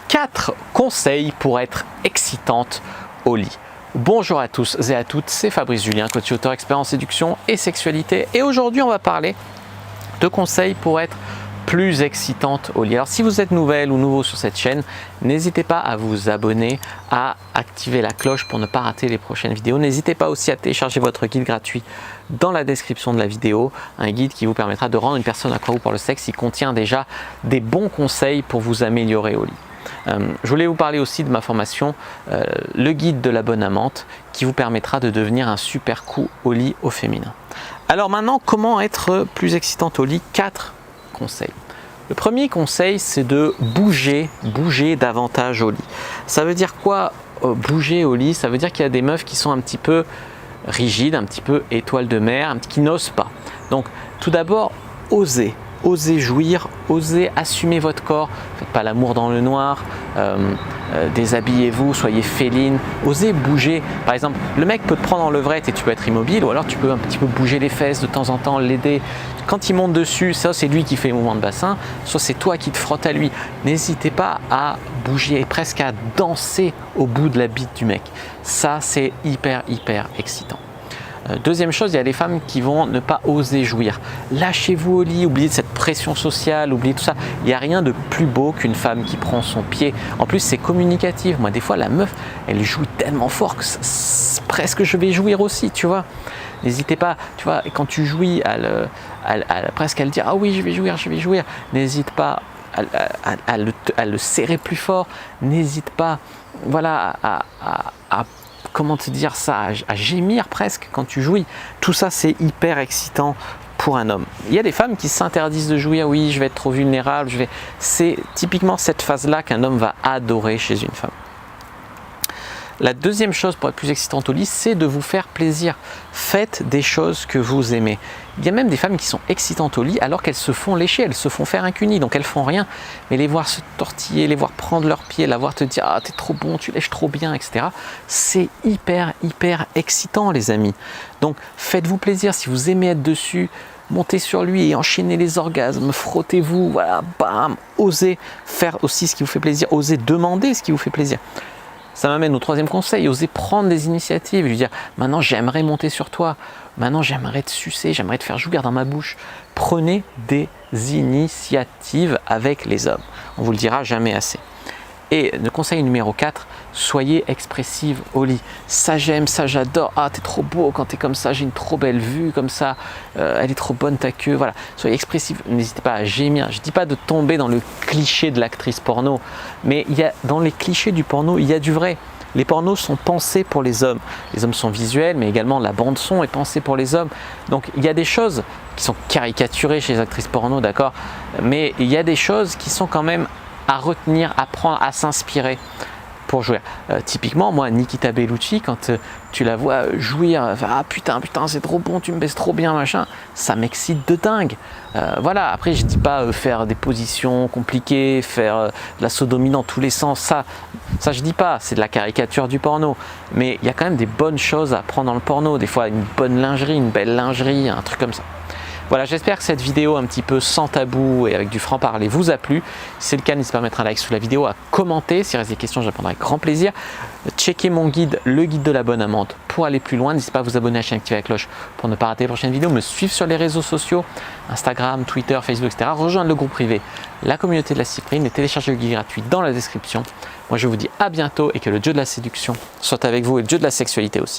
4 conseils pour être excitante au lit. Bonjour à tous et à toutes, c'est Fabrice Julien, coach auteur expert en séduction et sexualité. Et aujourd'hui, on va parler de conseils pour être plus excitante au lit. Alors si vous êtes nouvelle ou nouveau sur cette chaîne, n'hésitez pas à vous abonner, à activer la cloche pour ne pas rater les prochaines vidéos. N'hésitez pas aussi à télécharger votre guide gratuit dans la description de la vidéo, un guide qui vous permettra de rendre une personne accro pour le sexe. Il contient déjà des bons conseils pour vous améliorer au lit. Je voulais vous parler aussi de ma formation, le guide de la bonne amante, qui vous permettra de devenir un super coup au lit au féminin. Alors maintenant, comment être plus excitante au lit? 4 conseils. Le premier conseil, c'est de bouger davantage au lit. Ça veut dire quoi, bouger au lit? Ça veut dire qu'il y a des meufs qui sont un petit peu rigides, un petit peu étoiles de mer, qui n'osent pas. Donc tout d'abord, osez jouir, osez assumer votre corps. Faites pas l'amour dans le noir, déshabillez-vous, soyez féline, osez bouger. Par exemple, le mec peut te prendre en levrette et tu peux être immobile, ou alors tu peux un petit peu bouger les fesses de temps en temps, l'aider. Quand il monte dessus, ça c'est lui qui fait le mouvement de bassin, soit c'est toi qui te frottes à lui. N'hésitez pas à bouger, presque à danser au bout de la bite du mec. Ça c'est hyper excitant. Deuxième chose, il y a des femmes qui vont ne pas oser jouir. Lâchez-vous au lit, oubliez cette pression sociale, oubliez tout ça. Il n'y a rien de plus beau qu'une femme qui prend son pied. En plus, c'est communicatif. Moi, des fois, la meuf, elle jouit tellement fort que presque je vais jouir aussi, tu vois. N'hésitez pas, tu vois, quand tu jouis, presque à le dire, ah oui, je vais jouir. N'hésite pas à le serrer plus fort. N'hésite pas, voilà, comment te dire ça, à gémir presque quand tu jouis. Tout ça, c'est hyper excitant pour un homme. Il y a des femmes qui s'interdisent de jouir, oui, je vais être trop vulnérable, c'est typiquement cette phase-là qu'un homme va adorer chez une femme. La deuxième chose pour être plus excitante au lit, c'est de vous faire plaisir. Faites des choses que vous aimez. Il y a même des femmes qui sont excitantes au lit alors qu'elles se font lécher, elles se font faire un cuni, donc elles font rien. Mais les voir se tortiller, les voir prendre leurs pieds, la voir te dire « Ah, t'es trop bon, tu lèches trop bien, etc. » C'est hyper excitant, les amis. Donc faites-vous plaisir. Si vous aimez être dessus, montez sur lui et enchaînez les orgasmes, frottez-vous, voilà, bam. Osez faire aussi ce qui vous fait plaisir, osez demander ce qui vous fait plaisir. Ça m'amène au troisième conseil, oser prendre des initiatives, lui dire maintenant j'aimerais monter sur toi, maintenant j'aimerais te sucer, j'aimerais te faire jouir dans ma bouche. Prenez des initiatives avec les hommes, on vous le dira jamais assez. Et le conseil numéro 4, soyez expressive au lit. Ça j'aime, ça j'adore, ah t'es trop beau quand t'es comme ça, j'ai une trop belle vue comme ça, elle est trop bonne ta queue, voilà. Soyez expressive, n'hésitez pas à gémir. Je ne dis pas de tomber dans le cliché de l'actrice porno, mais dans les clichés du porno, il y a du vrai. Les pornos sont pensés pour les hommes. Les hommes sont visuels, mais également la bande son est pensée pour les hommes. Donc il y a des choses qui sont caricaturées chez les actrices porno, d'accord, mais il y a des choses qui sont quand même à retenir, à prendre, à s'inspirer pour jouir. Typiquement, moi, Nikita Bellucci, quand tu la vois jouir, ah putain, c'est trop bon, tu me baises trop bien, machin, ça m'excite de dingue. Voilà, après, je dis pas faire des positions compliquées, faire de la sodomie dans tous les sens, ça je dis pas, c'est de la caricature du porno. Mais il y a quand même des bonnes choses à prendre dans le porno, des fois une bonne lingerie, une belle lingerie, un truc comme ça. Voilà, j'espère que cette vidéo un petit peu sans tabou et avec du franc-parler vous a plu. Si c'est le cas, n'hésitez pas à mettre un like sous la vidéo, à commenter. S'il reste des questions, je répondrai avec grand plaisir. Checkez mon guide, le guide de la bonne amante, pour aller plus loin. N'hésitez pas à vous abonner à la chaîne, activer la cloche pour ne pas rater les prochaines vidéos. Me suivre sur les réseaux sociaux, Instagram, Twitter, Facebook, etc. Rejoindre le groupe privé, la communauté de la Cyprine et télécharger le guide gratuit dans la description. Moi, je vous dis à bientôt et que le dieu de la séduction soit avec vous et le dieu de la sexualité aussi.